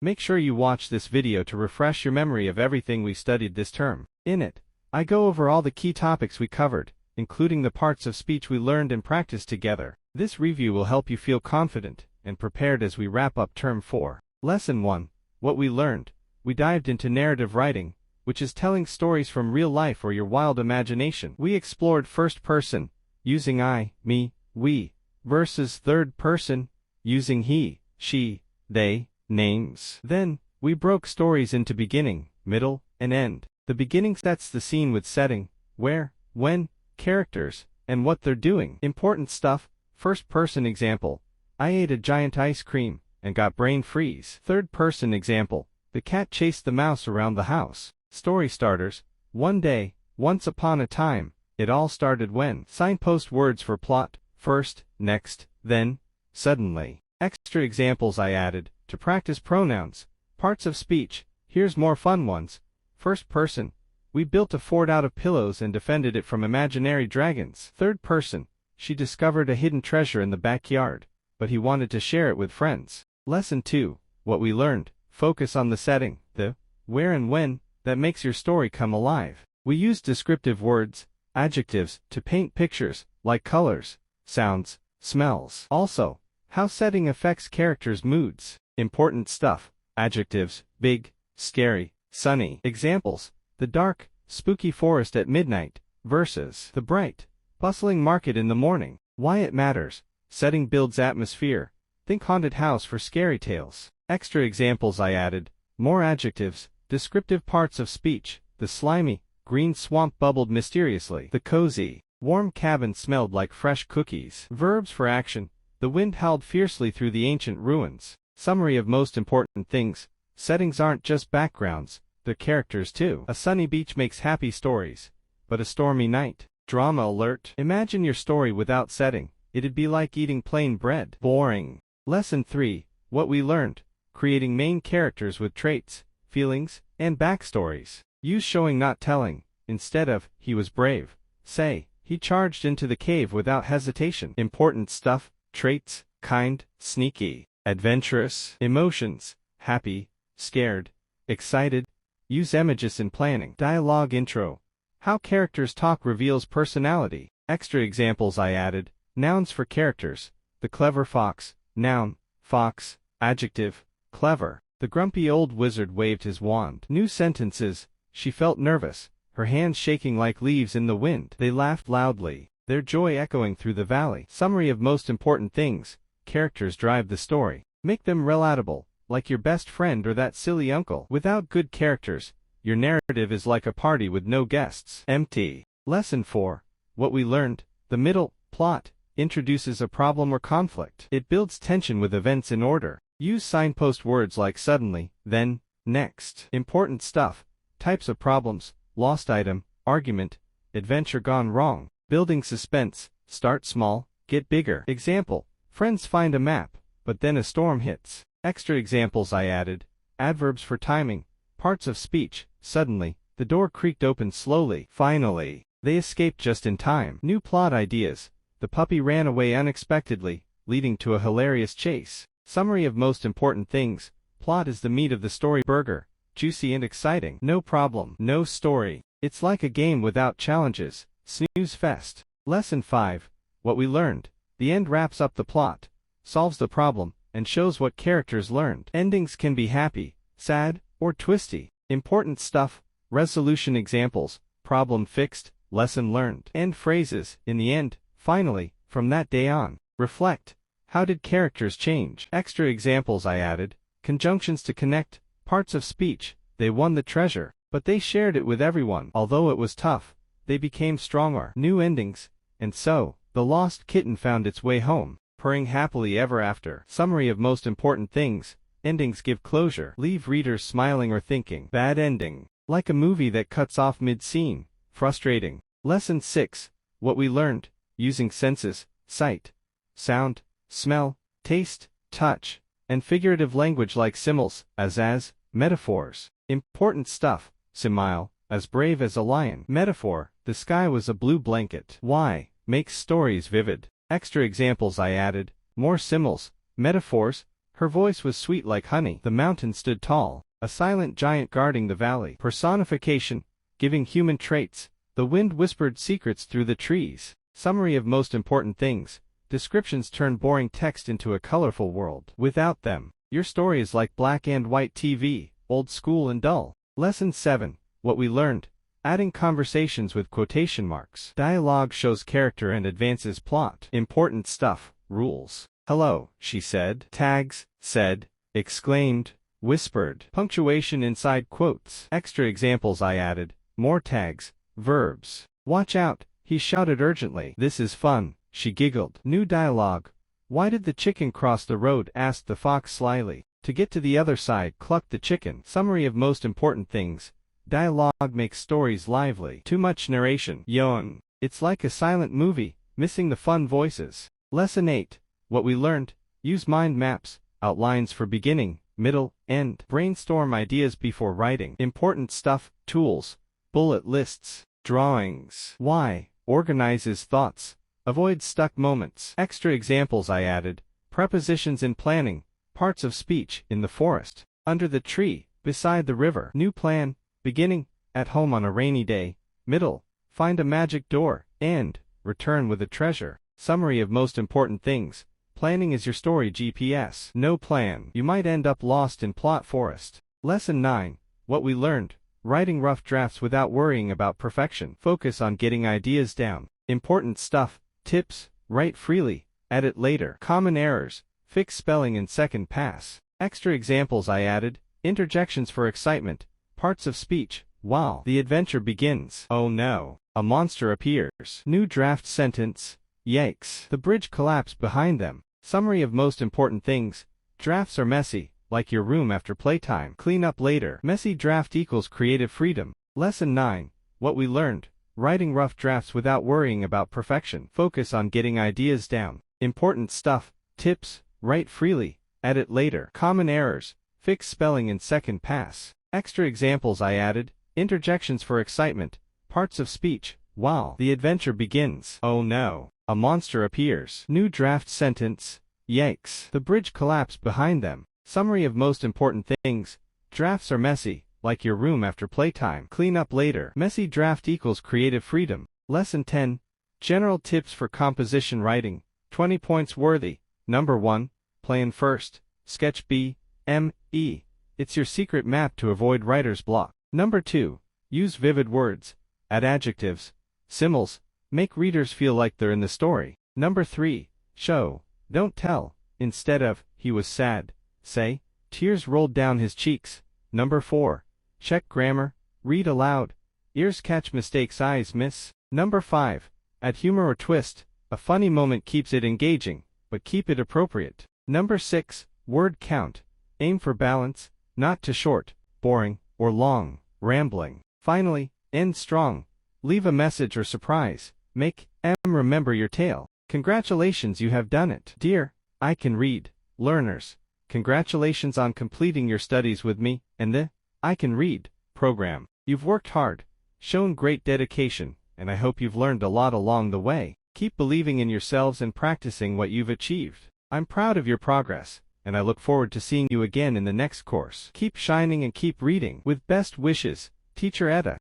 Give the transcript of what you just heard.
Make sure you watch this video to refresh your memory of everything we studied this term. In it, I go over all the key topics we covered, including the parts of speech we learned and practiced together. This review will help you feel confident and prepared as we wrap up Term 4. Lesson 1. What we learned. We dived into narrative writing, which is telling stories from real life or your wild imagination. We explored first person, using I, me, we, versus third person, using he, she, they, names. Then, we broke stories into beginning, middle, and end. The beginning sets the scene with setting, where, when, characters, and what they're doing. Important stuff. First person example. I ate a giant ice cream and got brain freeze. Third person example. The cat chased the mouse around the house. Story starters. One day, once upon a time, it all started when. Signpost words for plot. First, next, then, suddenly. Extra examples I added to practice pronouns. Parts of speech. Here's more fun ones. First person. We built a fort out of pillows and defended it from imaginary dragons. Third person. She discovered a hidden treasure in the backyard, but he wanted to share it with friends. Lesson 2. What we learned. Focus on the setting, the where and when, that makes your story come alive. We used descriptive words, adjectives, to paint pictures, like colors, sounds, smells. Also, how setting affects characters' moods. Important stuff. Adjectives, big, scary, sunny. Examples. The dark, spooky forest at midnight, versus the bright, bustling market in the morning. Why it matters. Setting builds atmosphere. Think haunted house for scary tales. Extra examples I added. More adjectives. Descriptive parts of speech. The slimy, green swamp bubbled mysteriously. The cozy, warm cabin smelled like fresh cookies. Verbs for action. The wind howled fiercely through the ancient ruins. Summary of most important things. Settings aren't just backgrounds, they're characters too. A sunny beach makes happy stories, but a stormy night. Drama alert. Imagine your story without setting. It'd be like eating plain bread. Boring. Lesson 3. What we learned. Creating main characters with traits, feelings, and backstories. Use showing not telling. Instead of, he was brave, say, he charged into the cave without hesitation. Important stuff. Traits, kind, sneaky, adventurous. Emotions, happy, scared, excited. Use images in planning. Dialogue intro. How characters talk reveals personality. Extra examples I added. Nouns for characters. The clever fox, noun, fox, adjective, clever. The grumpy old wizard waved his wand. New sentences. She felt nervous, her hands shaking like leaves in the wind. They laughed loudly, their joy echoing through the valley. Summary of most important things. Characters drive the story. Make them relatable, like your best friend or that silly uncle. Without good characters, your narrative is like a party with no guests. Empty. Lesson 4. What we learned. The middle, plot, introduces a problem or conflict. It builds tension with events in order. Use signpost words like suddenly, then, next. Important stuff. Types of problems. Lost item, argument, adventure gone wrong. Building suspense. Start small, get bigger. Example. Friends find a map, but then a storm hits. Extra examples I added. Adverbs for timing. Parts of speech. Suddenly, the door creaked open slowly. Finally, they escaped just in time. New plot ideas. The puppy ran away unexpectedly, leading to a hilarious chase. Summary of most important things. Plot is the meat of the story. Burger. Juicy and exciting. No problem. No story. It's like a game without challenges. Snooze fest. Lesson 5. What we learned. The end wraps up the plot, solves the problem, and shows what characters learned. Endings can be happy, sad, or twisty. Important stuff. Resolution examples. Problem fixed, lesson learned. End phrases. In the end, finally, from that day on. Reflect. How did characters change? Extra examples I added. Conjunctions to connect. Parts of speech. They won the treasure, but they shared it with everyone. Although it was tough, they became stronger. New endings. And so, the lost kitten found its way home, purring happily ever after. Summary of most important things. Endings give closure. Leave readers smiling or thinking. Bad ending. Like a movie that cuts off mid-scene. Frustrating. Lesson 6. What we learned. Using senses, sight, sound, smell, taste, touch, and figurative language like similes, as, metaphors. Important stuff. Simile, as brave as a lion. Metaphor, the sky was a blue blanket. Why? Makes stories vivid. Extra examples I added. More similes, metaphors. Her voice was sweet like honey. The mountain stood tall, a silent giant guarding the valley. Personification, giving human traits. The wind whispered secrets through the trees. Summary of most important things. Descriptions turn boring text into a colorful world. Without them, your story is like black and white TV, old school and dull. Lesson 7. What we learned. Adding conversations with quotation marks. Dialogue shows character and advances plot. Important stuff. Rules. Hello, she said. Tags, said, exclaimed, whispered. Punctuation inside quotes. Extra examples I added. More tags. Verbs. Watch out, he shouted urgently. This is fun, she giggled. New dialogue. Why did the chicken cross the road? Asked the fox slyly. To get to the other side, clucked the chicken. Summary of most important things. Dialogue makes stories lively. Too much narration. Yawn. It's like a silent movie, missing the fun voices. Lesson 8. What we learned. Use mind maps, outlines for beginning, middle, end. Brainstorm ideas before writing. Important stuff, tools, bullet lists, drawings. Why? Organizes thoughts. Avoid stuck moments. Extra examples I added. Prepositions in planning. Parts of speech. In the forest. Under the tree. Beside the river. New plan. Beginning. At home on a rainy day. Middle. Find a magic door. End. Return with a treasure. Summary of most important things. Planning is your story GPS. No plan. You might end up lost in plot forest. Lesson 9. What we learned. Writing rough drafts without worrying about perfection. Focus on getting ideas down. Important stuff. Tips. Write freely. Edit later. Common errors. Fix spelling in second pass. Extra examples I added. Interjections for excitement. Parts of speech. Wow. The adventure begins. Oh no. A monster appears. New draft sentence. Yikes. The bridge collapsed behind them. Summary of most important things. Drafts are messy, like your room after playtime. Clean up later. Messy draft equals creative freedom. Lesson 9. What we learned. Writing rough drafts without worrying about perfection. Focus on getting ideas down. Important stuff. Tips. Write freely. Edit later. Common errors. Fix spelling in second pass. Extra examples I added. Interjections for excitement. Parts of speech. Wow. The adventure begins. Oh no. A monster appears. New draft sentence. Yikes. The bridge collapsed behind them. Summary of most important things. Drafts are messy, like your room after playtime. Clean up later. Messy draft equals creative freedom. Lesson 10. General tips for composition writing. 20 points worthy. Number 1. Plan first. Sketch B. M. E. It's your secret map to avoid writer's block. Number 2. Use vivid words. Add adjectives. Similes. Make readers feel like they're in the story. Number 3. Show. Don't tell. Instead of, he was sad, say, tears rolled down his cheeks. Number 4. Check grammar. Read aloud. Ears catch mistakes, eyes miss. Number 5. Add humor or twist. A funny moment keeps it engaging, but keep it appropriate. Number 6. Word count. Aim for balance, not too short, boring, or long, rambling. Finally, end strong. Leave a message or surprise. Make M remember your tale. Congratulations, you have done it. Dear I Can Read learners, congratulations on completing your studies with me and the I Can Read program. You've worked hard, shown great dedication, and I hope you've learned a lot along the way. Keep believing in yourselves and practicing what you've achieved. I'm proud of your progress, and I look forward to seeing you again in the next course. Keep shining and keep reading. With best wishes, Teacher Etta.